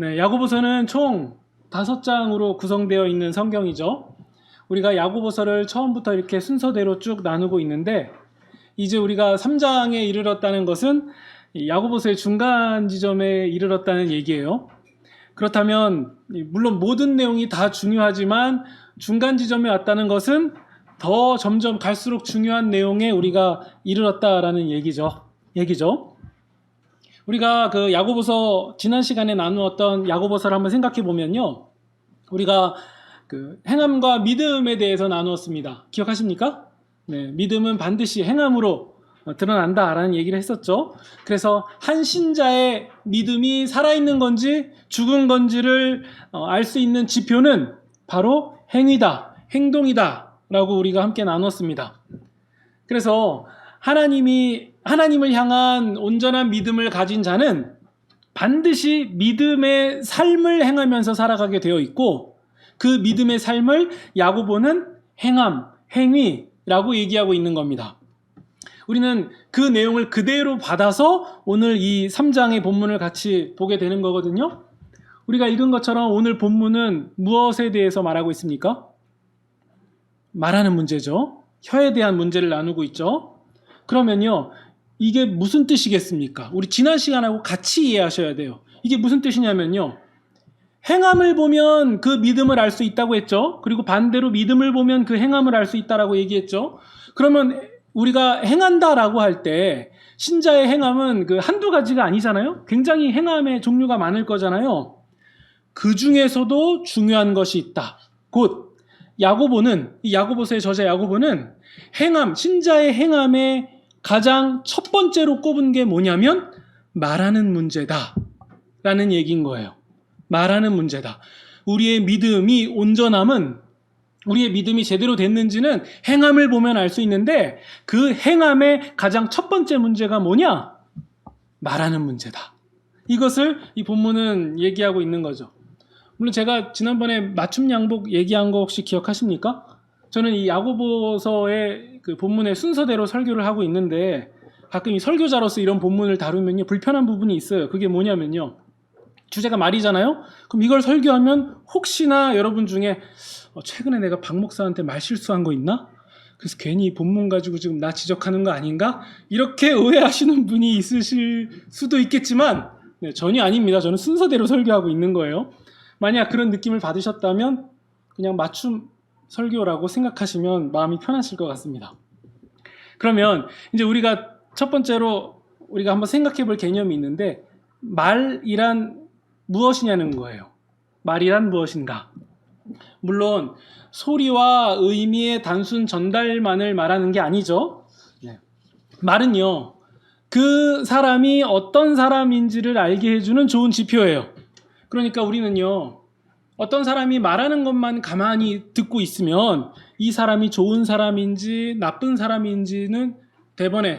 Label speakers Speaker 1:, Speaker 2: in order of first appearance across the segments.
Speaker 1: 네, 야고보서는 총 5장으로 구성되어 있는 성경이죠. 우리가 야고보서를 처음부터 이렇게 순서대로 쭉 나누고 있는데, 이제 우리가 3장에 이르렀다는 것은 야고보서의 중간 지점에 이르렀다는 얘기예요. 그렇다면 물론 모든 내용이 다 중요하지만 중간 지점에 왔다는 것은 더 점점 갈수록 중요한 내용에 우리가 이르렀다라는 얘기죠. 우리가 그 야고보서 지난 시간에 나누었던 야고보서를 한번 생각해 보면요, 우리가 그 행함과 믿음에 대해서 나누었습니다. 기억하십니까? 네, 믿음은 반드시 행함으로 드러난다라는 얘기를 했었죠. 그래서 한 신자의 믿음이 살아있는 건지 죽은 건지를 알 수 있는 지표는 바로 행위다, 행동이다 라고 우리가 함께 나눴습니다. 그래서 하나님을 향한 온전한 믿음을 가진 자는 반드시 믿음의 삶을 행하면서 살아가게 되어 있고, 그 믿음의 삶을 야고보는 행함, 행위라고 얘기하고 있는 겁니다. 우리는 그 내용을 그대로 받아서 오늘 이 3장의 본문을 같이 보게 되는 거거든요. 우리가 읽은 것처럼 오늘 본문은 무엇에 대해서 말하고 있습니까? 말하는 문제죠. 혀에 대한 문제를 나누고 있죠. 그러면요, 이게 무슨 뜻이겠습니까? 우리 지난 시간하고 같이 이해하셔야 돼요. 이게 무슨 뜻이냐면요, 행함을 보면 그 믿음을 알 수 있다고 했죠. 그리고 반대로 믿음을 보면 그 행함을 알 수 있다라고 얘기했죠. 그러면 우리가 행한다라고 할 때 신자의 행함은 그 한두 가지가 아니잖아요. 굉장히 행함의 종류가 많을 거잖아요. 그 중에서도 중요한 것이 있다. 곧 이 야고보서의 저자 야고보는 신자의 행함의 가장 첫 번째로 꼽은 게 뭐냐면 말하는 문제다 라는 얘기인 거예요. 말하는 문제다. 우리의 믿음이 온전함은, 우리의 믿음이 제대로 됐는지는 행함을 보면 알 수 있는데, 그 행함의 가장 첫 번째 문제가 뭐냐? 말하는 문제다. 이것을 이 본문은 얘기하고 있는 거죠. 물론 제가 지난번에 맞춤 양복 얘기한 거 혹시 기억하십니까? 저는 이 야고보서의 그 본문의 순서대로 설교를 하고 있는데, 가끔 이 설교자로서 이런 본문을 다루면요, 불편한 부분이 있어요. 그게 뭐냐면요, 주제가 말이잖아요? 그럼 이걸 설교하면 혹시나 여러분 중에 최근에 내가 박 목사한테 말 실수한 거 있나? 그래서 괜히 본문 가지고 지금 나 지적하는 거 아닌가? 이렇게 오해하시는 분이 있으실 수도 있겠지만, 네, 전혀 아닙니다. 저는 순서대로 설교하고 있는 거예요. 만약 그런 느낌을 받으셨다면 그냥 맞춤 설교라고 생각하시면 마음이 편하실 것 같습니다. 그러면 이제 우리가 첫 번째로 우리가 한번 생각해 볼 개념이 있는데, 말이란 무엇이냐는 거예요. 말이란 무엇인가? 물론 소리와 의미의 단순 전달만을 말하는 게 아니죠. 네. 말은요, 그 사람이 어떤 사람인지를 알게 해주는 좋은 지표예요. 그러니까 우리는요, 어떤 사람이 말하는 것만 가만히 듣고 있으면 이 사람이 좋은 사람인지 나쁜 사람인지는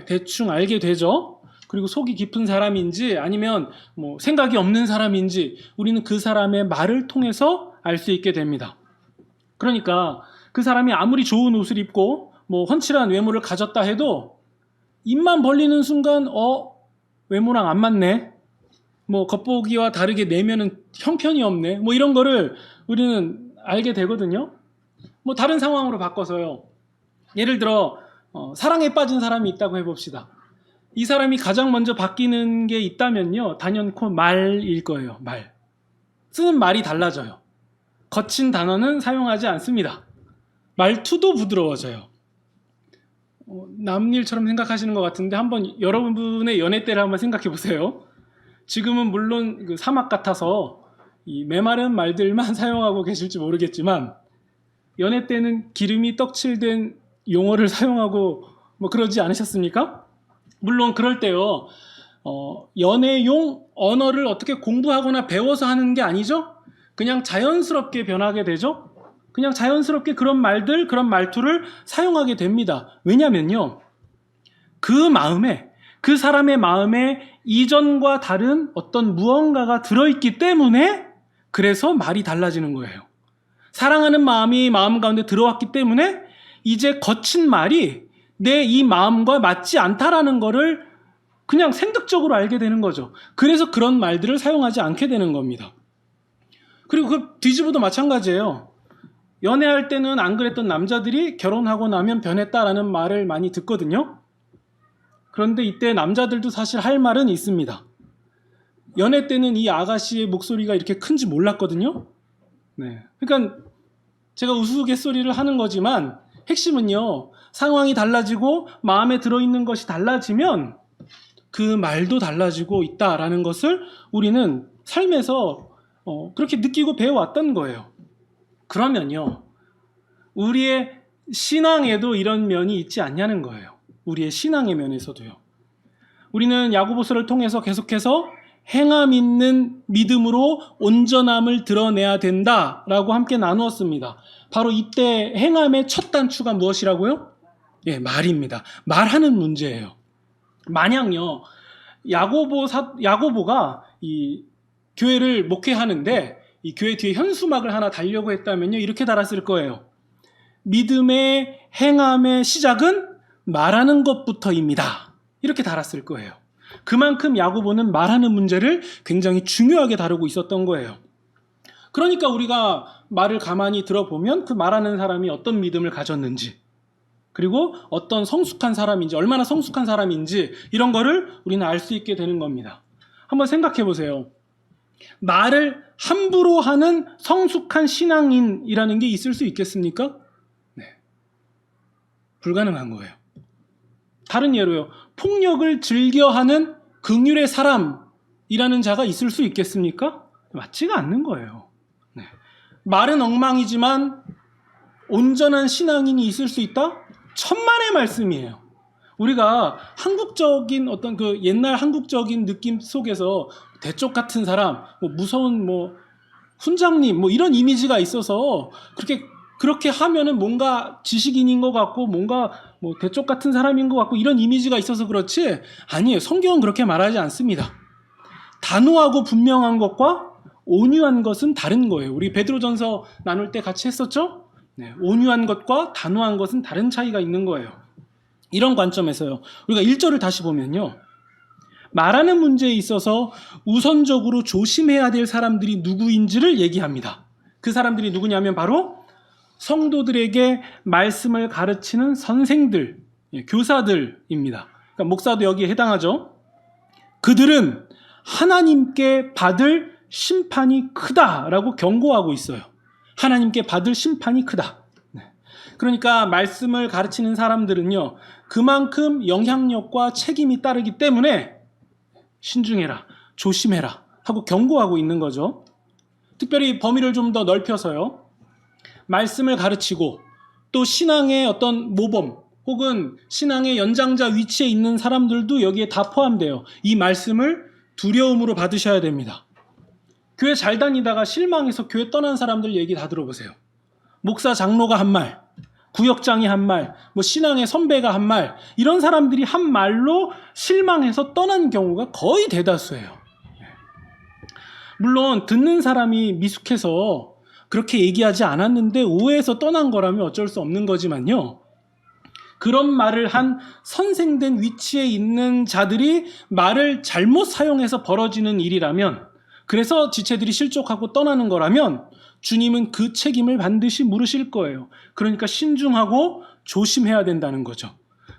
Speaker 1: 대충 알게 되죠. 그리고 속이 깊은 사람인지 아니면 뭐 생각이 없는 사람인지 우리는 그 사람의 말을 통해서 알 수 있게 됩니다. 그러니까 그 사람이 아무리 좋은 옷을 입고 뭐 훤칠한 외모를 가졌다 해도 입만 벌리는 순간 외모랑 안 맞네, 뭐 겉보기와 다르게 내면은 형편이 없네, 뭐 이런 거를 우리는 알게 되거든요. 뭐 다른 상황으로 바꿔서요, 예를 들어 사랑에 빠진 사람이 있다고 해봅시다. 이 사람이 가장 먼저 바뀌는 게 있다면요, 단연코 말일 거예요. 말. 쓰는 말이 달라져요. 거친 단어는 사용하지 않습니다. 말투도 부드러워져요. 남 일처럼 생각하시는 것 같은데 한번 여러분의 연애 때를 한번 생각해 보세요. 지금은 물론 그 사막 같아서 이 메마른 말들만 사용하고 계실지 모르겠지만, 연애 때는 기름이 떡칠된 용어를 사용하고 뭐 그러지 않으셨습니까? 물론 그럴 때요, 연애용 언어를 어떻게 공부하거나 배워서 하는 게 아니죠. 그냥 자연스럽게 변하게 되죠. 그냥 자연스럽게 그런 말들, 그런 말투를 사용하게 됩니다. 왜냐면요, 그 사람의 마음에 이전과 다른 어떤 무언가가 들어있기 때문에, 그래서 말이 달라지는 거예요. 사랑하는 마음이 마음 가운데 들어왔기 때문에 이제 거친 말이 내 이 마음과 맞지 않다라는 거를 그냥 생득적으로 알게 되는 거죠. 그래서 그런 말들을 사용하지 않게 되는 겁니다. 그리고 그 뒤집어도 마찬가지예요. 연애할 때는 안 그랬던 남자들이 결혼하고 나면 변했다라는 말을 많이 듣거든요. 그런데 이때 남자들도 사실 할 말은 있습니다. 연애 때는 이 아가씨의 목소리가 이렇게 큰지 몰랐거든요. 네. 그러니까 제가 우스갯소리를 하는 거지만 핵심은요, 상황이 달라지고 마음에 들어있는 것이 달라지면 그 말도 달라지고 있다라는 것을 우리는 삶에서 그렇게 느끼고 배워왔던 거예요. 그러면요, 우리의 신앙에도 이런 면이 있지 않냐는 거예요. 우리의 신앙의 면에서도요. 우리는 야고보서를 통해서 계속해서 행함 있는 믿음으로 온전함을 드러내야 된다라고 함께 나누었습니다. 바로 이때 행함의 첫 단추가 무엇이라고요? 예, 말입니다. 말하는 문제예요. 만약요, 야고보가 이 교회를 목회하는데 이 교회 뒤에 현수막을 하나 달려고 했다면요, 이렇게 달았을 거예요. 믿음의 행함의 시작은 말하는 것부터입니다. 이렇게 달았을 거예요. 그만큼 야고보는 말하는 문제를 굉장히 중요하게 다루고 있었던 거예요. 그러니까 우리가 말을 가만히 들어보면 그 말하는 사람이 어떤 믿음을 가졌는지, 그리고 어떤 성숙한 사람인지, 얼마나 성숙한 사람인지 이런 거를 우리는 알 수 있게 되는 겁니다. 한번 생각해 보세요. 말을 함부로 하는 성숙한 신앙인이라는 게 있을 수 있겠습니까? 네. 불가능한 거예요. 다른 예로요. 폭력을 즐겨하는 긍휼의 사람이라는 자가 있을 수 있겠습니까? 맞지가 않는 거예요. 네. 말은 엉망이지만 온전한 신앙인이 있을 수 있다? 천만의 말씀이에요. 우리가 한국적인 어떤 그 옛날 한국적인 느낌 속에서 대쪽 같은 사람, 무서운 훈장님 이런 이미지가 있어서 그렇게 하면은 뭔가 지식인인 것 같고 뭔가 대쪽 같은 사람인 것 같고 이런 이미지가 있어서 그렇지, 아니에요. 성경은 그렇게 말하지 않습니다. 단호하고 분명한 것과 온유한 것은 다른 거예요. 우리 베드로전서 나눌 때 같이 했었죠? 네, 온유한 것과 단호한 것은 다른 차이가 있는 거예요. 이런 관점에서요, 우리가 1절을 다시 보면요, 말하는 문제에 있어서 우선적으로 조심해야 될 사람들이 누구인지를 얘기합니다. 그 사람들이 누구냐면 바로 성도들에게 말씀을 가르치는 선생들, 교사들입니다. 그러니까 목사도 여기에 해당하죠. 그들은 하나님께 받을 심판이 크다라고 경고하고 있어요. 하나님께 받을 심판이 크다. 그러니까 말씀을 가르치는 사람들은요, 그만큼 영향력과 책임이 따르기 때문에 신중해라, 조심해라 하고 경고하고 있는 거죠. 특별히 범위를 좀 더 넓혀서요, 말씀을 가르치고 또 신앙의 어떤 모범 혹은 신앙의 연장자 위치에 있는 사람들도 여기에 다 포함돼요. 이 말씀을 두려움으로 받으셔야 됩니다. 교회 잘 다니다가 실망해서 교회 떠난 사람들 얘기 다 들어보세요. 목사 장로가 한 말, 구역장이 한 말, 신앙의 선배가 한 말, 이런 사람들이 한 말로 실망해서 떠난 경우가 거의 대다수예요. 물론 듣는 사람이 미숙해서 그렇게 얘기하지 않았는데 오해해서 떠난 거라면 어쩔 수 없는 거지만요, 그런 말을 한 선생된 위치에 있는 자들이 말을 잘못 사용해서 벌어지는 일이라면, 그래서 지체들이 실족하고 떠나는 거라면 주님은 그 책임을 반드시 물으실 거예요. 그러니까 신중하고 조심해야 된다는 거죠.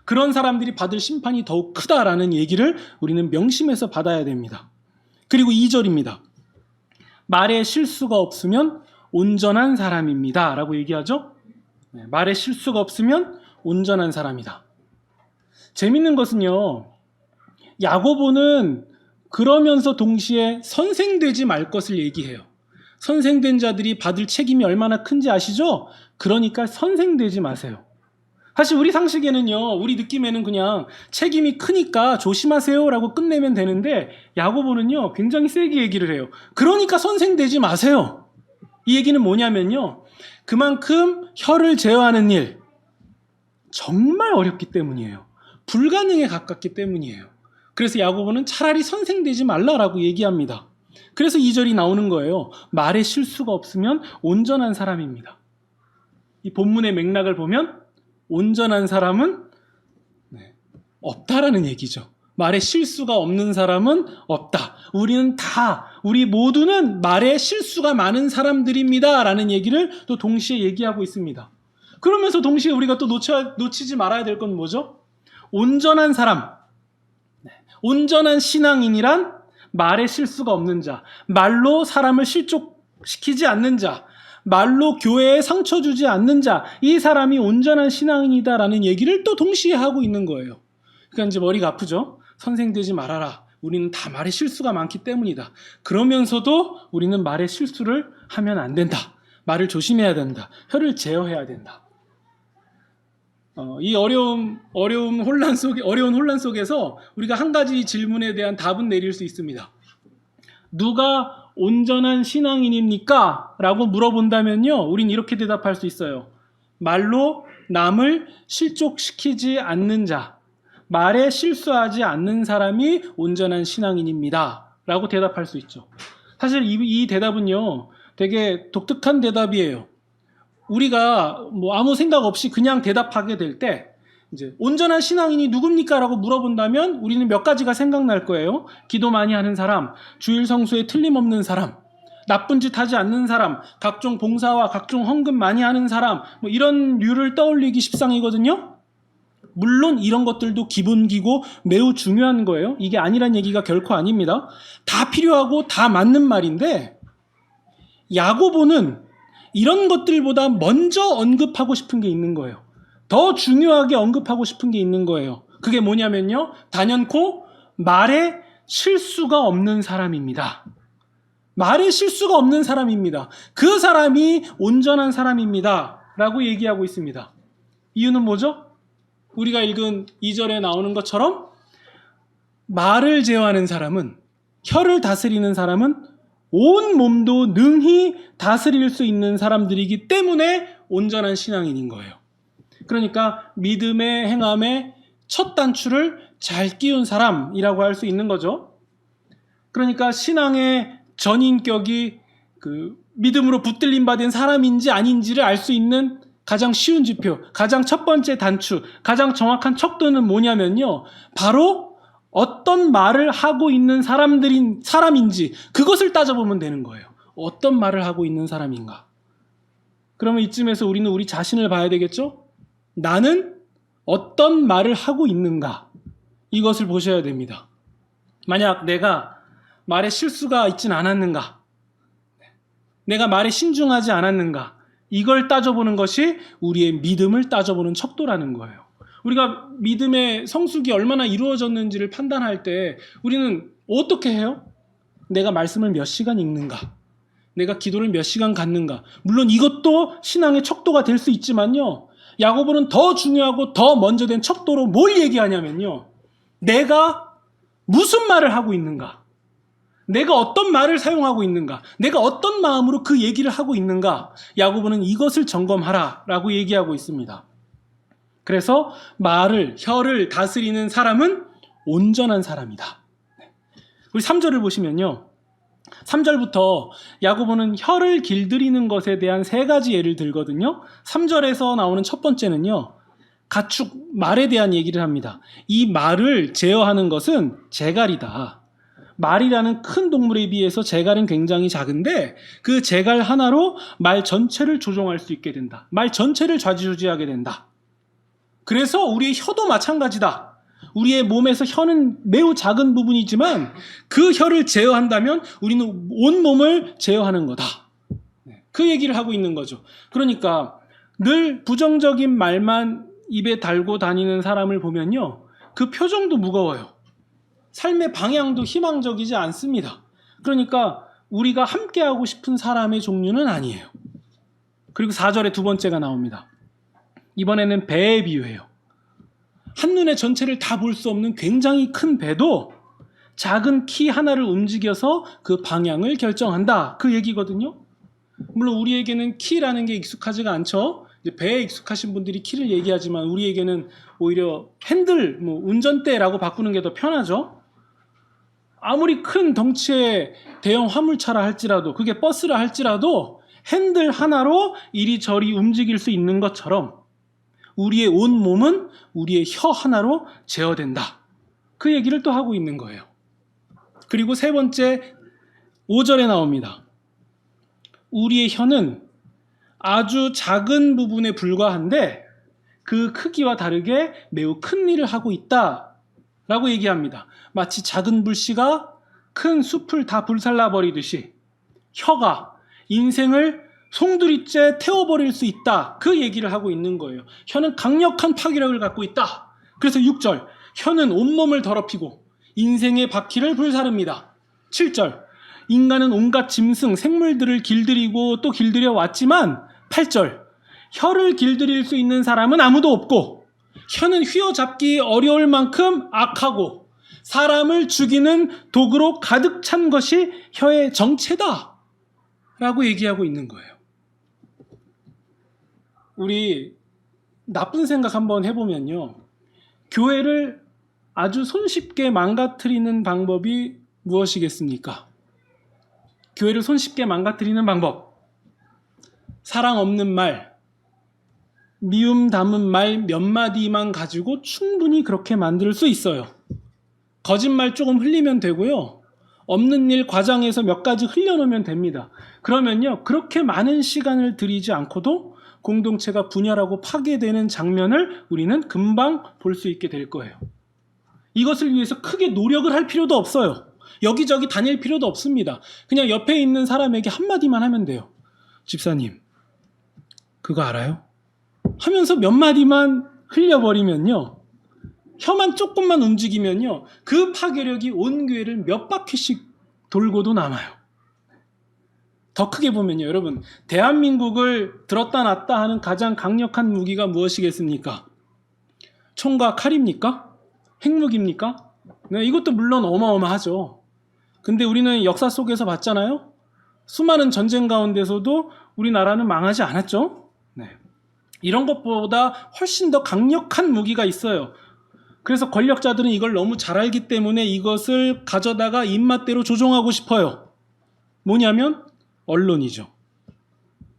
Speaker 1: 그런 사람들이 받을 심판이 더욱 크다라는 얘기를 우리는 명심해서 받아야 됩니다. 그리고 2절입니다. 말에 실수가 없으면 온전한 사람입니다 라고 얘기하죠. 말에 실수가 없으면 온전한 사람이다. 재밌는 것은요, 야고보는 그러면서 동시에 선생되지 말 것을 얘기해요. 선생된 자들이 받을 책임이 얼마나 큰지 아시죠? 그러니까 선생되지 마세요. 사실 우리 상식에는요, 우리 느낌에는 그냥 책임이 크니까 조심하세요 라고 끝내면 되는데, 야고보는요 굉장히 세게 얘기를 해요. 그러니까 선생되지 마세요. 이 얘기는 뭐냐면요, 그만큼 혀를 제어하는 일 정말 어렵기 때문이에요. 불가능에 가깝기 때문이에요. 그래서 야고보는 차라리 선생되지 말라라고 얘기합니다. 그래서 2절이 나오는 거예요. 말에 실수가 없으면 온전한 사람입니다. 이 본문의 맥락을 보면 온전한 사람은 없다라는 얘기죠. 말에 실수가 없는 사람은 없다. 우리 모두는 말에 실수가 많은 사람들입니다. 라는 얘기를 또 동시에 얘기하고 있습니다. 그러면서 동시에 우리가 또 놓치지 말아야 될 건 뭐죠? 온전한 사람, 온전한 신앙인이란 말에 실수가 없는 자, 말로 사람을 실족시키지 않는 자, 말로 교회에 상처 주지 않는 자, 이 사람이 온전한 신앙인이다라는 얘기를 또 동시에 하고 있는 거예요. 그러니까 이제 머리가 아프죠? 선생 되지 말아라. 우리는 다 말에 실수가 많기 때문이다. 그러면서도 우리는 말에 실수를 하면 안 된다. 말을 조심해야 된다. 혀를 제어해야 된다. 이 어려운 혼란 속에서 우리가 한 가지 질문에 대한 답은 내릴 수 있습니다. 누가 온전한 신앙인입니까? 라고 물어본다면요, 우린 이렇게 대답할 수 있어요. 말로 남을 실족시키지 않는 자, 말에 실수하지 않는 사람이 온전한 신앙인입니다. 라고 대답할 수 있죠. 사실 이 대답은요, 되게 독특한 대답이에요. 우리가 뭐 아무 생각 없이 그냥 대답하게 될 때, 이제 온전한 신앙인이 누굽니까? 라고 물어본다면 우리는 몇 가지가 생각날 거예요. 기도 많이 하는 사람, 주일 성수에 틀림없는 사람, 나쁜 짓 하지 않는 사람, 각종 봉사와 각종 헌금 많이 하는 사람, 뭐 이런 류를 떠올리기 십상이거든요. 물론 이런 것들도 기본기고 매우 중요한 거예요. 이게 아니란 얘기가 결코 아닙니다. 다 필요하고 다 맞는 말인데, 야고보는 이런 것들보다 먼저 언급하고 싶은 게 있는 거예요. 더 중요하게 언급하고 싶은 게 있는 거예요. 그게 뭐냐면요, 단연코 말에 실수가 없는 사람입니다. 말에 실수가 없는 사람입니다. 그 사람이 온전한 사람입니다. 라고 얘기하고 있습니다. 이유는 뭐죠? 우리가 읽은 2절에 나오는 것처럼 말을 제어하는 사람은, 혀를 다스리는 사람은 온 몸도 능히 다스릴 수 있는 사람들이기 때문에 온전한 신앙인인 거예요. 그러니까 믿음의 행함의 첫 단추를 잘 끼운 사람이라고 할 수 있는 거죠. 그러니까 신앙의 전인격이 믿음으로 붙들림 받은 사람인지 아닌지를 알 수 있는 가장 쉬운 지표, 가장 첫 번째 단추, 가장 정확한 척도는 뭐냐면요, 바로 어떤 말을 하고 있는 사람인지 그것을 따져보면 되는 거예요. 어떤 말을 하고 있는 사람인가. 그러면 이쯤에서 우리는 우리 자신을 봐야 되겠죠? 나는 어떤 말을 하고 있는가? 이것을 보셔야 됩니다. 만약 내가 말에 실수가 있진 않았는가? 내가 말에 신중하지 않았는가? 이걸 따져보는 것이 우리의 믿음을 따져보는 척도라는 거예요. 우리가 믿음의 성숙이 얼마나 이루어졌는지를 판단할 때 우리는 어떻게 해요? 내가 말씀을 몇 시간 읽는가? 내가 기도를 몇 시간 갖는가? 물론 이것도 신앙의 척도가 될 수 있지만요, 야고보는 더 중요하고 더 먼저 된 척도로 뭘 얘기하냐면요, 내가 무슨 말을 하고 있는가? 내가 어떤 말을 사용하고 있는가? 내가 어떤 마음으로 그 얘기를 하고 있는가? 야고보는 이것을 점검하라 라고 얘기하고 있습니다. 그래서 혀를 다스리는 사람은 온전한 사람이다. 우리 3절을 보시면요, 3절부터 야고보는 혀를 길들이는 것에 대한 3가지 예를 들거든요. 3절에서 나오는 첫 번째는요, 가축 말에 대한 얘기를 합니다. 이 말을 제어하는 것은 제갈이다. 말이라는 큰 동물에 비해서 제갈은 굉장히 작은데 그 제갈 하나로 말 전체를 조종할 수 있게 된다. 말 전체를 좌지우지하게 된다. 그래서 우리의 혀도 마찬가지다. 우리의 몸에서 혀는 매우 작은 부분이지만 그 혀를 제어한다면 우리는 온 몸을 제어하는 거다. 그 얘기를 하고 있는 거죠. 그러니까 늘 부정적인 말만 입에 달고 다니는 사람을 보면요, 그 표정도 무거워요. 삶의 방향도 희망적이지 않습니다. 그러니까 우리가 함께하고 싶은 사람의 종류는 아니에요. 그리고 4절에 두 번째가 나옵니다. 이번에는 배에 비유해요. 한눈에 전체를 다 볼 수 없는 굉장히 큰 배도 작은 키 하나를 움직여서 그 방향을 결정한다. 그 얘기거든요. 물론 우리에게는 키라는 게 익숙하지가 않죠. 이제 배에 익숙하신 분들이 키를 얘기하지만 우리에게는 오히려 핸들, 운전대라고 바꾸는 게 더 편하죠. 아무리 큰 덩치의 대형 화물차라 할지라도, 그게 버스라 할지라도 핸들 하나로 이리저리 움직일 수 있는 것처럼 우리의 온 몸은 우리의 혀 하나로 제어된다. 그 얘기를 또 하고 있는 거예요. 그리고 세 번째 5절에 나옵니다. 우리의 혀는 아주 작은 부분에 불과한데 그 크기와 다르게 매우 큰 일을 하고 있다라고 얘기합니다. 마치 작은 불씨가 큰 숲을 다 불살라버리듯이 혀가 인생을 송두리째 태워버릴 수 있다. 그 얘기를 하고 있는 거예요. 혀는 강력한 파괴력을 갖고 있다. 그래서 6절, 혀는 온몸을 더럽히고 인생의 바퀴를 불사릅니다. 7절, 인간은 온갖 짐승, 생물들을 길들이고 또 길들여 왔지만 8절, 혀를 길들일 수 있는 사람은 아무도 없고 혀는 휘어잡기 어려울 만큼 악하고 사람을 죽이는 도구로 가득 찬 것이 혀의 정체다 라고 얘기하고 있는 거예요. 우리 나쁜 생각 한번 해보면요, 교회를 아주 손쉽게 망가뜨리는 방법이 무엇이겠습니까? 교회를 손쉽게 망가뜨리는 방법, 사랑 없는 말, 미움 담은 말 몇 마디만 가지고 충분히 그렇게 만들 수 있어요. 거짓말 조금 흘리면 되고요, 없는 일 과장해서 몇 가지 흘려놓으면 됩니다. 그러면요, 그렇게 많은 시간을 들이지 않고도 공동체가 분열하고 파괴되는 장면을 우리는 금방 볼 수 있게 될 거예요. 이것을 위해서 크게 노력을 할 필요도 없어요. 여기저기 다닐 필요도 없습니다. 그냥 옆에 있는 사람에게 한마디만 하면 돼요. 집사님, 그거 알아요? 하면서 몇 마디만 흘려버리면요, 혀만 조금만 움직이면요, 그 파괴력이 온 교회를 몇 바퀴씩 돌고도 남아요. 더 크게 보면요, 여러분, 대한민국을 들었다 놨다 하는 가장 강력한 무기가 무엇이겠습니까? 총과 칼입니까? 핵무기입니까? 네, 이것도 물론 어마어마하죠. 근데 우리는 역사 속에서 봤잖아요. 수많은 전쟁 가운데서도 우리나라는 망하지 않았죠. 네. 이런 것보다 훨씬 더 강력한 무기가 있어요. 그래서 권력자들은 이걸 너무 잘 알기 때문에 이것을 가져다가 입맛대로 조종하고 싶어요. 뭐냐면 언론이죠.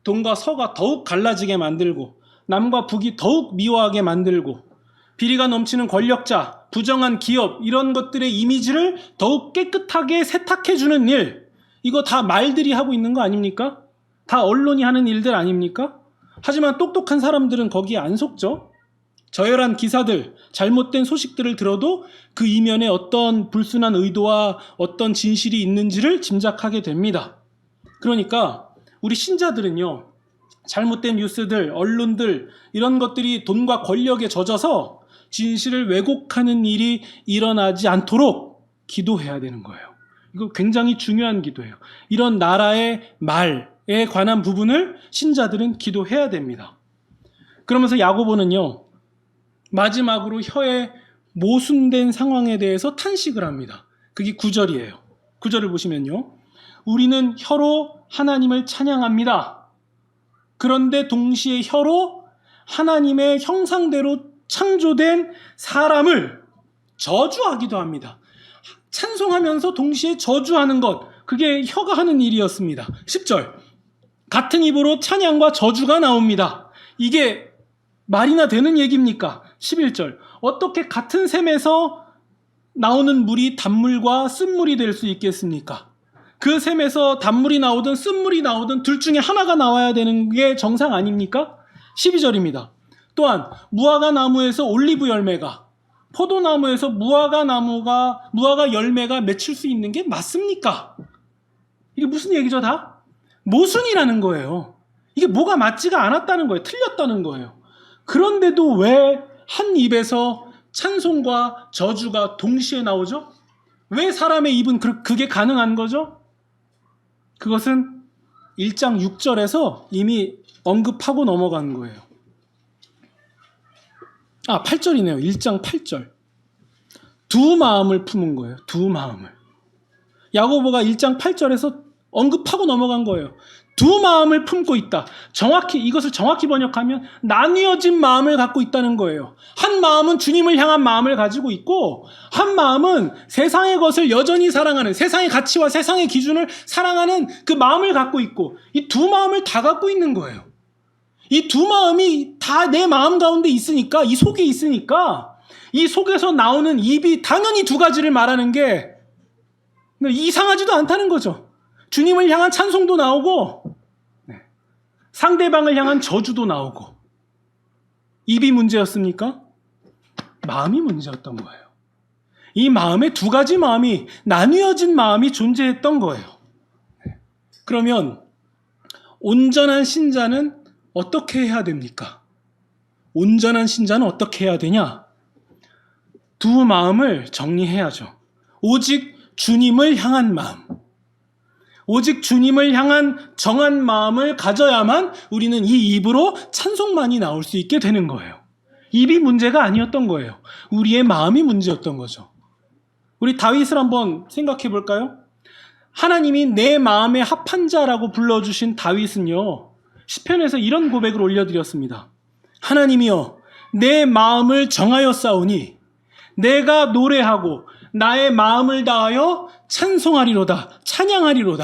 Speaker 1: 동과 서가 더욱 갈라지게 만들고 남과 북이 더욱 미워하게 만들고 비리가 넘치는 권력자, 부정한 기업, 이런 것들의 이미지를 더욱 깨끗하게 세탁해주는 일, 이거 다 말들이 하고 있는 거 아닙니까? 다 언론이 하는 일들 아닙니까? 하지만 똑똑한 사람들은 거기에 안 속죠. 저열한 기사들, 잘못된 소식들을 들어도 그 이면에 어떤 불순한 의도와 어떤 진실이 있는지를 짐작하게 됩니다. 그러니까 우리 신자들은요, 잘못된 뉴스들, 언론들, 이런 것들이 돈과 권력에 젖어서 진실을 왜곡하는 일이 일어나지 않도록 기도해야 되는 거예요. 이거 굉장히 중요한 기도예요. 이런 나라의 말에 관한 부분을 신자들은 기도해야 됩니다. 그러면서 야고보는요, 마지막으로 혀의 모순된 상황에 대해서 탄식을 합니다. 그게 9절이에요. 9절을 보시면요, 우리는 혀로 하나님을 찬양합니다. 그런데 동시에 혀로 하나님의 형상대로 창조된 사람을 저주하기도 합니다. 찬송하면서 동시에 저주하는 것, 그게 혀가 하는 일이었습니다. 10절, 같은 입으로 찬양과 저주가 나옵니다. 이게 말이나 되는 얘기입니까? 11절, 어떻게 같은 샘에서 나오는 물이 단물과 쓴물이 될 수 있겠습니까? 그 샘에서 단물이 나오든 쓴물이 나오든 둘 중에 하나가 나와야 되는 게 정상 아닙니까? 12절입니다. 또한 무화과 나무에서 올리브 열매가, 포도나무에서 무화과 열매가 맺힐 수 있는 게 맞습니까? 이게 무슨 얘기죠 다? 모순이라는 거예요. 이게 뭐가 맞지가 않았다는 거예요. 틀렸다는 거예요. 그런데도 왜 한 입에서 찬송과 저주가 동시에 나오죠? 왜 사람의 입은 그게 가능한 거죠? 그것은 1장 6절에서 이미 언급하고 넘어간 거예요. 8절이네요. 1장 8절. 두 마음을 품은 거예요. 두 마음을. 야고보가 1장 8절에서 언급하고 넘어간 거예요. 두 마음을 품고 있다. 이것을 정확히 번역하면 나뉘어진 마음을 갖고 있다는 거예요. 한 마음은 주님을 향한 마음을 가지고 있고, 한 마음은 세상의 것을 여전히 사랑하는, 세상의 가치와 세상의 기준을 사랑하는 그 마음을 갖고 있고, 이 두 마음을 다 갖고 있는 거예요. 이 두 마음이 다 내 마음 가운데 있으니까, 이 속에 있으니까 이 속에서 나오는 입이 당연히 두 가지를 말하는 게 이상하지도 않다는 거죠. 주님을 향한 찬송도 나오고 상대방을 향한 저주도 나오고. 입이 문제였습니까? 마음이 문제였던 거예요. 이 마음에 두 가지 마음이, 나뉘어진 마음이 존재했던 거예요. 그러면 온전한 신자는 어떻게 해야 됩니까? 온전한 신자는 어떻게 해야 되냐? 두 마음을 정리해야죠. 오직 주님을 향한 마음, 오직 주님을 향한 정한 마음을 가져야만 우리는 이 입으로 찬송만이 나올 수 있게 되는 거예요. 입이 문제가 아니었던 거예요. 우리의 마음이 문제였던 거죠. 우리 다윗을 한번 생각해 볼까요? 하나님이 내 마음에 합한 자라고 불러주신 다윗은요, 시편에서 이런 고백을 올려드렸습니다. 하나님이여, 내 마음을 정하였사오니 내가 노래하고 나의 마음을 다하여 찬송하리로다, 찬양하리로다.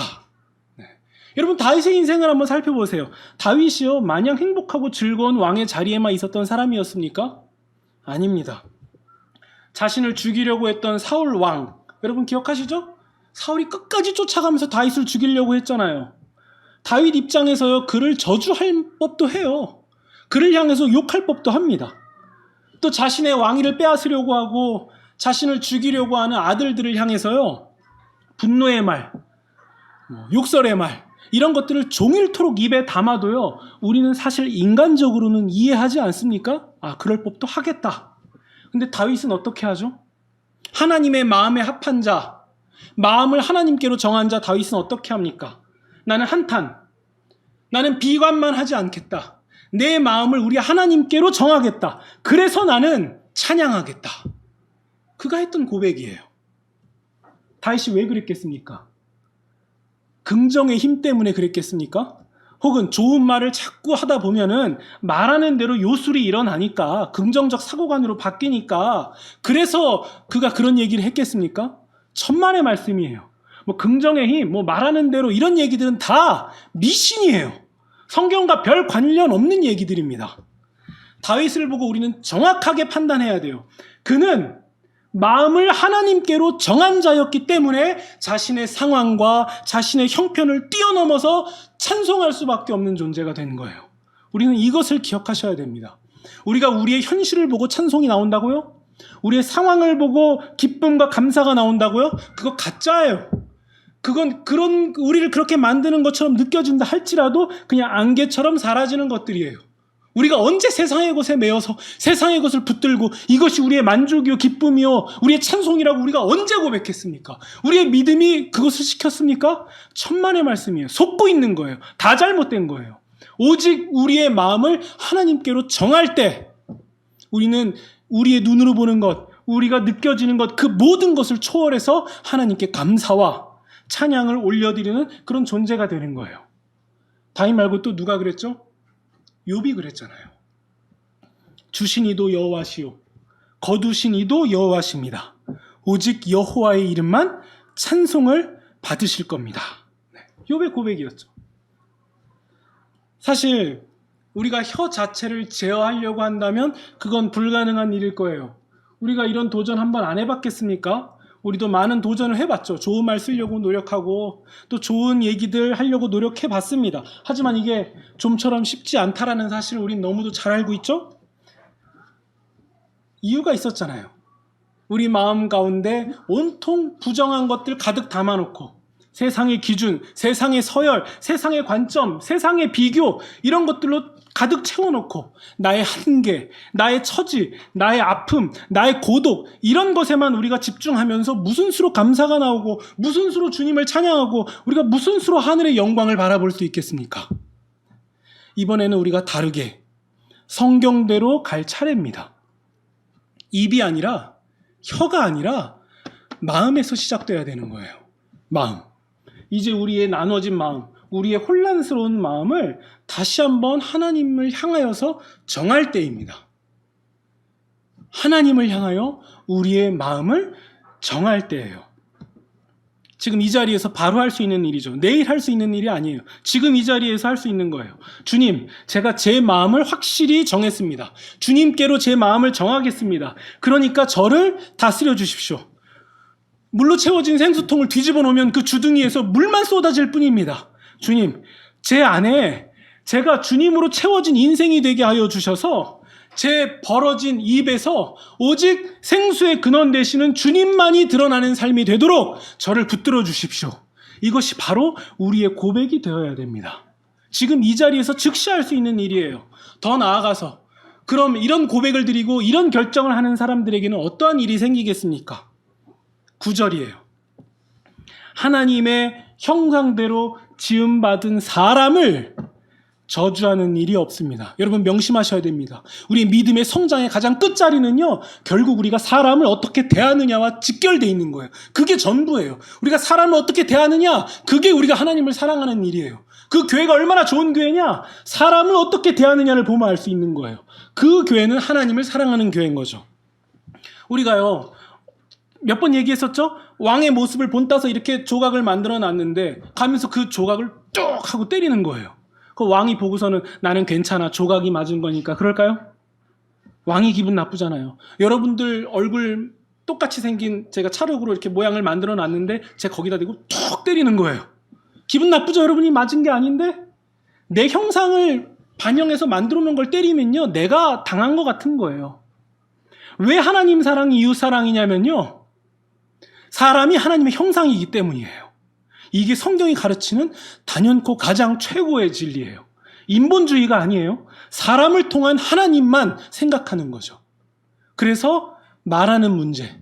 Speaker 1: 여러분, 다윗의 인생을 한번 살펴보세요. 다윗이요, 마냥 행복하고 즐거운 왕의 자리에만 있었던 사람이었습니까? 아닙니다. 자신을 죽이려고 했던 사울 왕, 여러분 기억하시죠? 사울이 끝까지 쫓아가면서 다윗을 죽이려고 했잖아요. 다윗 입장에서요, 그를 저주할 법도 해요. 그를 향해서 욕할 법도 합니다. 또 자신의 왕위를 빼앗으려고 하고 자신을 죽이려고 하는 아들들을 향해서요, 분노의 말, 욕설의 말, 이런 것들을 종일토록 입에 담아도요, 우리는 사실 인간적으로는 이해하지 않습니까? 아, 그럴 법도 하겠다. 근데 다윗은 어떻게 하죠? 하나님의 마음에 합한 자, 마음을 하나님께로 정한 자 다윗은 어떻게 합니까? 나는 한탄, 나는 비관만 하지 않겠다. 내 마음을 우리 하나님께로 정하겠다. 그래서 나는 찬양하겠다. 그가 했던 고백이에요. 다윗이 왜 그랬겠습니까? 긍정의 힘 때문에 그랬겠습니까? 혹은 좋은 말을 자꾸 하다 보면은 말하는 대로 요술이 일어나니까, 긍정적 사고관으로 바뀌니까, 그래서 그가 그런 얘기를 했겠습니까? 천만의 말씀이에요. 긍정의 힘, 말하는 대로, 이런 얘기들은 다 미신이에요. 성경과 별 관련 없는 얘기들입니다. 다윗을 보고 우리는 정확하게 판단해야 돼요. 그는 마음을 하나님께로 정한 자였기 때문에 자신의 상황과 자신의 형편을 뛰어넘어서 찬송할 수밖에 없는 존재가 된 거예요. 우리는 이것을 기억하셔야 됩니다. 우리가 우리의 현실을 보고 찬송이 나온다고요? 우리의 상황을 보고 기쁨과 감사가 나온다고요? 그거 가짜예요. 그건 우리를 그렇게 만드는 것처럼 느껴진다 할지라도 그냥 안개처럼 사라지는 것들이에요. 우리가 언제 세상의 것에 매여서 세상의 것을 붙들고 이것이 우리의 만족이요 기쁨이요 우리의 찬송이라고 우리가 언제 고백했습니까? 우리의 믿음이 그것을 시켰습니까? 천만의 말씀이에요. 속고 있는 거예요. 다 잘못된 거예요. 오직 우리의 마음을 하나님께로 정할 때 우리는 우리의 눈으로 보는 것, 우리가 느껴지는 것, 그 모든 것을 초월해서 하나님께 감사와 찬양을 올려드리는 그런 존재가 되는 거예요. 다윗 말고 또 누가 그랬죠? 욥이 그랬잖아요. 주신 이도 여호와시요 거두신 이도 여호와십니다. 오직 여호와의 이름만 찬송을 받으실 겁니다. 욥의 고백이었죠. 사실 우리가 혀 자체를 제어하려고 한다면 그건 불가능한 일일 거예요. 우리가 이런 도전 한번 안 해봤겠습니까? 우리도 많은 도전을 해봤죠. 좋은 말 쓰려고 노력하고 또 좋은 얘기들 하려고 노력해봤습니다. 하지만 이게 좀처럼 쉽지 않다라는 사실을 우린 너무도 잘 알고 있죠? 이유가 있었잖아요. 우리 마음 가운데 온통 부정한 것들 가득 담아놓고 세상의 기준, 세상의 서열, 세상의 관점, 세상의 비교 이런 것들로 가득 채워놓고 나의 한계, 나의 처지, 나의 아픔, 나의 고독 이런 것에만 우리가 집중하면서 무슨 수로 감사가 나오고 무슨 수로 주님을 찬양하고 우리가 무슨 수로 하늘의 영광을 바라볼 수 있겠습니까? 이번에는 우리가 다르게 성경대로 갈 차례입니다. 입이 아니라 혀가 아니라 마음에서 시작돼야 되는 거예요. 마음. 이제 우리의 나눠진 마음, 우리의 혼란스러운 마음을 다시 한번 하나님을 향하여서 정할 때입니다. 하나님을 향하여 우리의 마음을 정할 때예요. 지금 이 자리에서 바로 할 수 있는 일이죠. 내일 할 수 있는 일이 아니에요. 지금 이 자리에서 할 수 있는 거예요. 주님, 제가 제 마음을 확실히 정했습니다. 주님께로 제 마음을 정하겠습니다. 그러니까 저를 다스려 주십시오. 물로 채워진 생수통을 뒤집어 놓으면 그 주둥이에서 물만 쏟아질 뿐입니다. 주님, 제 안에 제가 주님으로 채워진 인생이 되게 하여 주셔서 제 벌어진 입에서 오직 생수의 근원 되시는 주님만이 드러나는 삶이 되도록 저를 붙들어 주십시오. 이것이 바로 우리의 고백이 되어야 됩니다. 지금 이 자리에서 즉시 할 수 있는 일이에요. 더 나아가서 그럼 이런 고백을 드리고 이런 결정을 하는 사람들에게는 어떠한 일이 생기겠습니까? 9절이에요. 하나님의 형상대로 지음받은 사람을 저주하는 일이 없습니다. 여러분 명심하셔야 됩니다. 우리의 믿음의 성장의 가장 끝자리는요, 결국 우리가 사람을 어떻게 대하느냐와 직결되어 있는 거예요. 그게 전부예요. 우리가 사람을 어떻게 대하느냐, 그게 우리가 하나님을 사랑하는 일이에요. 그 교회가 얼마나 좋은 교회냐, 사람을 어떻게 대하느냐를 보면 알 수 있는 거예요. 그 교회는 하나님을 사랑하는 교회인 거죠. 우리가요, 몇 번 얘기했었죠? 왕의 모습을 본따서 이렇게 조각을 만들어 놨는데 가면서 그 조각을 쭉 하고 때리는 거예요. 그 왕이 보고서는 나는 괜찮아, 조각이 맞은 거니까 그럴까요? 왕이 기분 나쁘잖아요. 여러분들 얼굴 똑같이 생긴 제가 찰흙으로 이렇게 모양을 만들어 놨는데 제가 거기다 대고 툭 때리는 거예요. 기분 나쁘죠? 여러분이 맞은 게 아닌데? 내 형상을 반영해서 만들어 놓은 걸 때리면요, 내가 당한 것 같은 거예요. 왜 하나님 사랑이 이웃 사랑이냐면요, 사람이 하나님의 형상이기 때문이에요. 이게 성경이 가르치는 단연코 가장 최고의 진리예요. 인본주의가 아니에요. 사람을 통한 하나님만 생각하는 거죠. 그래서 말하는 문제,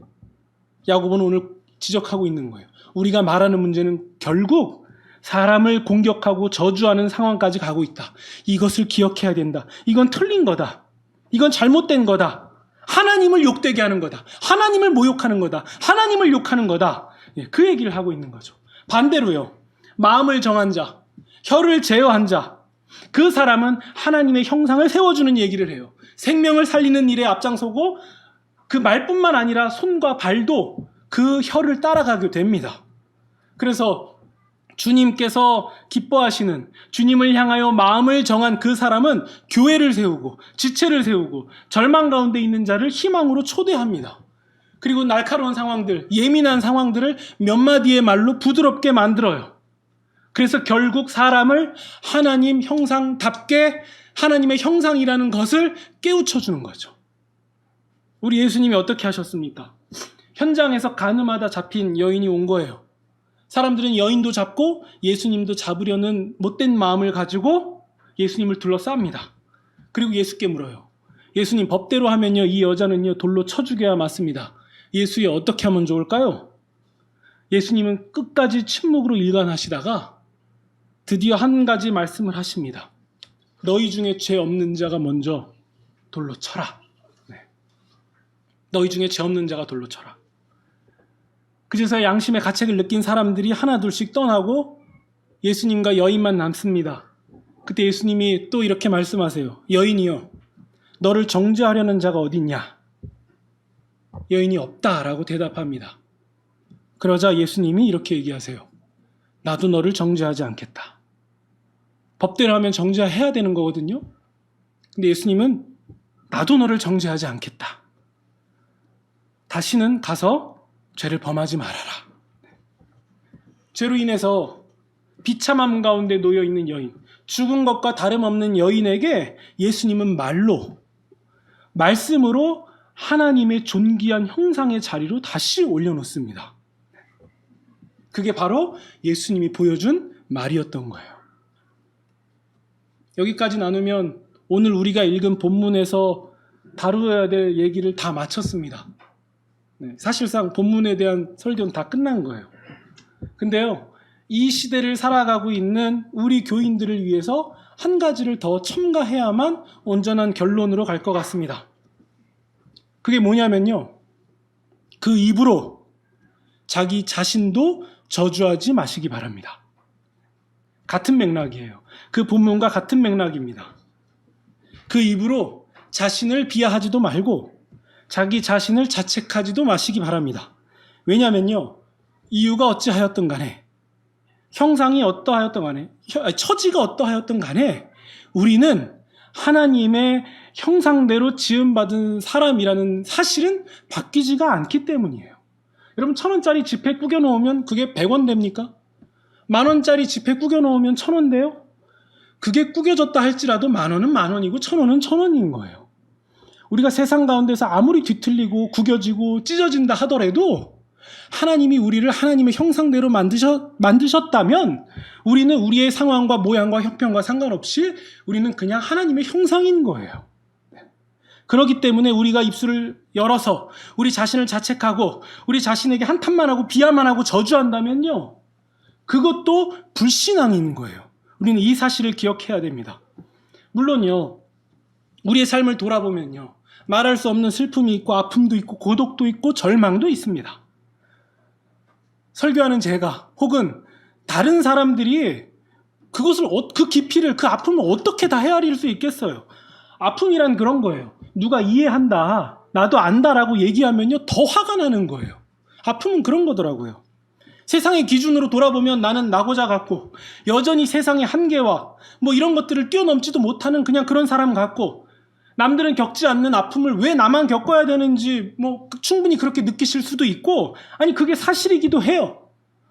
Speaker 1: 야고보는 오늘 지적하고 있는 거예요. 우리가 말하는 문제는 결국 사람을 공격하고 저주하는 상황까지 가고 있다. 이것을 기억해야 된다. 이건 틀린 거다. 이건 잘못된 거다. 하나님을 욕되게 하는 거다. 하나님을 모욕하는 거다. 하나님을 욕하는 거다. 그 얘기를 하고 있는 거죠. 반대로요, 마음을 정한 자, 혀를 제어한 자, 그 사람은 하나님의 형상을 세워주는 얘기를 해요. 생명을 살리는 일에 앞장서고 그 말뿐만 아니라 손과 발도 그 혀를 따라가게 됩니다. 그래서 주님께서 기뻐하시는, 주님을 향하여 마음을 정한 그 사람은 교회를 세우고 지체를 세우고 절망 가운데 있는 자를 희망으로 초대합니다. 그리고 날카로운 상황들, 예민한 상황들을 몇 마디의 말로 부드럽게 만들어요. 그래서 결국 사람을 하나님 형상답게 하나님의 형상이라는 것을 깨우쳐주는 거죠. 우리 예수님이 어떻게 하셨습니까? 현장에서 가늠하다 잡힌 여인이 온 거예요. 사람들은 여인도 잡고 예수님도 잡으려는 못된 마음을 가지고 예수님을 둘러쌉니다. 그리고 예수께 물어요. 예수님, 법대로 하면요, 이 여자는요 돌로 쳐 죽여야 맞습니다. 예수님, 어떻게 하면 좋을까요? 예수님은 끝까지 침묵으로 일관하시다가 드디어 한 가지 말씀을 하십니다. 너희 중에 죄 없는 자가 먼저 돌로 쳐라. 네. 너희 중에 죄 없는 자가 돌로 쳐라. 그래서 양심의 가책을 느낀 사람들이 하나둘씩 떠나고 예수님과 여인만 남습니다. 그때 예수님이 또 이렇게 말씀하세요. 여인이여, 너를 정죄하려는 자가 어딨냐? 여인이 없다라고 대답합니다. 그러자 예수님이 이렇게 얘기하세요. 나도 너를 정죄하지 않겠다. 법대로 하면 정죄해야 되는 거거든요. 근데 예수님은 나도 너를 정죄하지 않겠다. 다시는 가서 죄를 범하지 말아라. 죄로 인해서 비참함 가운데 놓여있는 여인, 죽은 것과 다름없는 여인에게 예수님은 말씀으로 하나님의 존귀한 형상의 자리로 다시 올려놓습니다. 그게 바로 예수님이 보여준 말이었던 거예요. 여기까지 나누면 오늘 우리가 읽은 본문에서 다루어야 될 얘기를 다 마쳤습니다. 네, 사실상 본문에 대한 설교는 다 끝난 거예요. 근데요, 이 시대를 살아가고 있는 우리 교인들을 위해서 한 가지를 더 첨가해야만 온전한 결론으로 갈 것 같습니다. 그게 뭐냐면요, 그 입으로 자기 자신도 저주하지 마시기 바랍니다. 같은 맥락이에요. 그 본문과 같은 맥락입니다. 그 입으로 자신을 비하하지도 말고 자기 자신을 자책하지도 마시기 바랍니다. 왜냐면요, 이유가 어찌하였든 간에, 형상이 어떠하였든 간에, 처지가 어떠하였든 간에 우리는 하나님의 형상대로 지음받은 사람이라는 사실은 바뀌지가 않기 때문이에요. 여러분, 1,000원짜리 지폐 구겨 놓으면 그게 100원 됩니까? 10,000원짜리 지폐 구겨 놓으면 1,000원 돼요? 그게 구겨졌다 할지라도 10,000원은 10,000원이고 1,000원은 1,000원인 거예요. 우리가 세상 가운데서 아무리 뒤틀리고 구겨지고 찢어진다 하더라도 하나님이 우리를 하나님의 형상대로 만드셨다면 우리는 우리의 상황과 모양과 형편과 상관없이 우리는 그냥 하나님의 형상인 거예요. 그렇기 때문에 우리가 입술을 열어서 우리 자신을 자책하고 우리 자신에게 한탄만 하고 비하만 하고 저주한다면요, 그것도 불신앙인 거예요. 우리는 이 사실을 기억해야 됩니다. 물론요, 우리의 삶을 돌아보면요, 말할 수 없는 슬픔이 있고 아픔도 있고 고독도 있고 절망도 있습니다. 설교하는 제가 혹은 다른 사람들이 그것을, 그 깊이를, 그 아픔을 어떻게 다 헤아릴 수 있겠어요? 아픔이란 그런 거예요. 누가 이해한다, 나도 안다라고 얘기하면요, 더 화가 나는 거예요. 아픔은 그런 거더라고요. 세상의 기준으로 돌아보면 나는 나고자 같고 여전히 세상의 한계와 뭐 이런 것들을 뛰어넘지도 못하는 그냥 그런 사람 같고, 남들은 겪지 않는 아픔을 왜 나만 겪어야 되는지 뭐 충분히 그렇게 느끼실 수도 있고, 아니 그게 사실이기도 해요.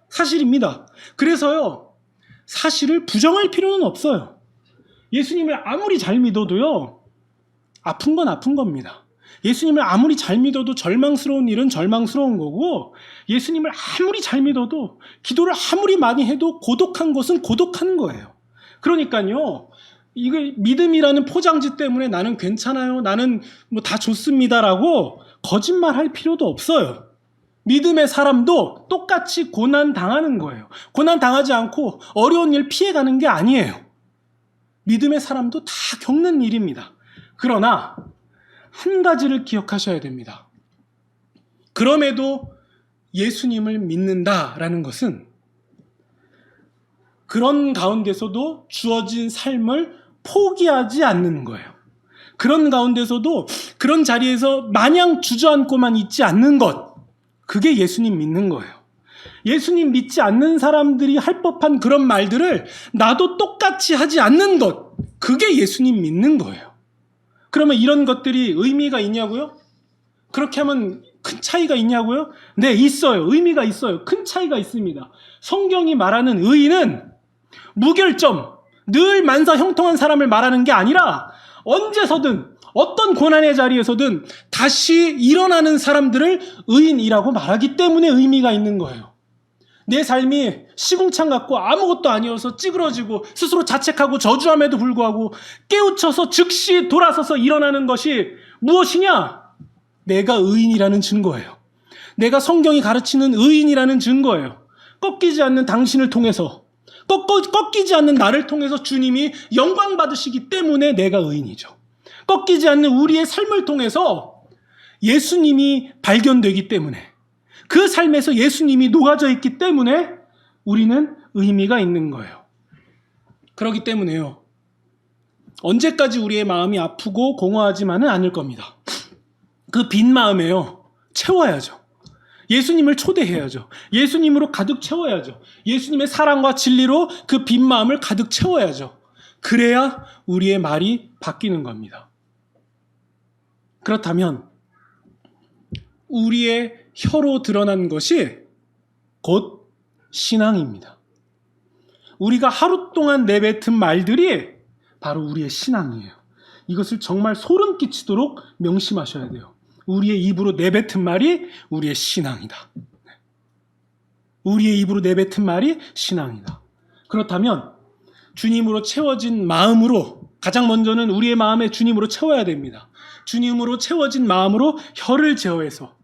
Speaker 1: 사실입니다. 그래서요, 사실을 부정할 필요는 없어요. 예수님을 아무리 잘 믿어도요, 아픈 건 아픈 겁니다. 예수님을 아무리 잘 믿어도 절망스러운 일은 절망스러운 거고, 예수님을 아무리 잘 믿어도 기도를 아무리 많이 해도 고독한 것은 고독한 거예요. 그러니까요, 이거 믿음이라는 포장지 때문에 나는 괜찮아요, 나는 뭐 다 좋습니다라고 거짓말할 필요도 없어요. 믿음의 사람도 똑같이 고난 당하는 거예요. 고난 당하지 않고 어려운 일 피해가는 게 아니에요. 믿음의 사람도 다 겪는 일입니다. 그러나 한 가지를 기억하셔야 됩니다. 그럼에도 예수님을 믿는다라는 것은 그런 가운데서도 주어진 삶을 포기하지 않는 거예요. 그런 가운데서도 그런 자리에서 마냥 주저앉고만 있지 않는 것, 그게 예수님 믿는 거예요. 예수님 믿지 않는 사람들이 할 법한 그런 말들을 나도 똑같이 하지 않는 것, 그게 예수님 믿는 거예요. 그러면 이런 것들이 의미가 있냐고요? 그렇게 하면 큰 차이가 있냐고요? 네, 있어요. 의미가 있어요. 큰 차이가 있습니다. 성경이 말하는 의인은 무결점, 늘 만사 형통한 사람을 말하는 게 아니라 언제서든 어떤 고난의 자리에서든 다시 일어나는 사람들을 의인이라고 말하기 때문에 의미가 있는 거예요. 내 삶이 시궁창 같고 아무것도 아니어서 찌그러지고 스스로 자책하고 저주함에도 불구하고 깨우쳐서 즉시 돌아서서 일어나는 것이 무엇이냐? 내가 의인이라는 증거예요. 내가 성경이 가르치는 의인이라는 증거예요. 꺾이지 않는 당신을 통해서, 꺾이지 않는 나를 통해서 주님이 영광 받으시기 때문에 내가 의인이죠. 꺾이지 않는 우리의 삶을 통해서 예수님이 발견되기 때문에, 그 삶에서 예수님이 녹아져 있기 때문에 우리는 의미가 있는 거예요. 그렇기 때문에요, 언제까지 우리의 마음이 아프고 공허하지만은 않을 겁니다. 그 빈 마음에요, 채워야죠. 예수님을 초대해야죠. 예수님으로 가득 채워야죠. 예수님의 사랑과 진리로 그 빈 마음을 가득 채워야죠. 그래야 우리의 말이 바뀌는 겁니다. 그렇다면 우리의 혀로 드러난 것이 곧 신앙입니다. 우리가 하루 동안 내뱉은 말들이 바로 우리의 신앙이에요. 이것을 정말 소름 끼치도록 명심하셔야 돼요. 우리의 입으로 내뱉은 말이 우리의 신앙이다. 우리의 입으로 내뱉은 말이 신앙이다. 그렇다면 주님으로 채워진 마음으로, 가장 먼저는 우리의 마음에 주님으로 채워야 됩니다. 주님으로 채워진 마음으로 혀를 제어해서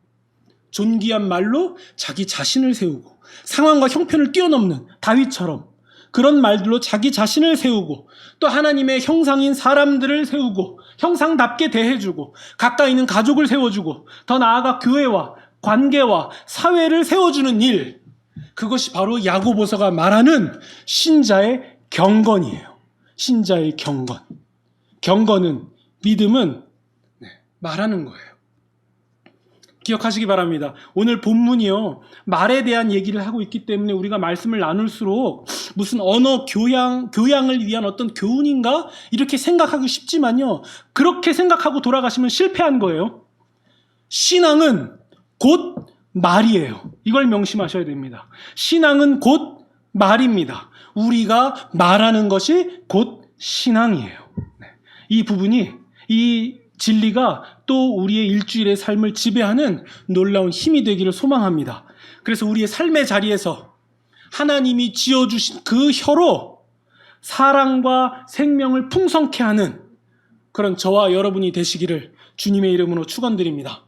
Speaker 1: 존귀한 말로 자기 자신을 세우고, 상황과 형편을 뛰어넘는 다윗처럼 그런 말들로 자기 자신을 세우고, 또 하나님의 형상인 사람들을 세우고 형상답게 대해주고, 가까이 있는 가족을 세워주고, 더 나아가 교회와 관계와 사회를 세워주는 일, 그것이 바로 야고보서가 말하는 신자의 경건이에요. 신자의 경건. 경건은, 믿음은 말하는 거예요. 기억하시기 바랍니다. 오늘 본문이요, 말에 대한 얘기를 하고 있기 때문에 우리가 말씀을 나눌수록 무슨 언어 교양을 위한 어떤 교훈인가? 이렇게 생각하기 쉽지만요, 그렇게 생각하고 돌아가시면 실패한 거예요. 신앙은 곧 말이에요. 이걸 명심하셔야 됩니다. 신앙은 곧 말입니다. 우리가 말하는 것이 곧 신앙이에요. 이 부분이, 이 진리가 또 우리의 일주일의 삶을 지배하는 놀라운 힘이 되기를 소망합니다. 그래서 우리의 삶의 자리에서 하나님이 지어주신 그 혀로 사랑과 생명을 풍성케 하는 그런 저와 여러분이 되시기를 주님의 이름으로 축원드립니다.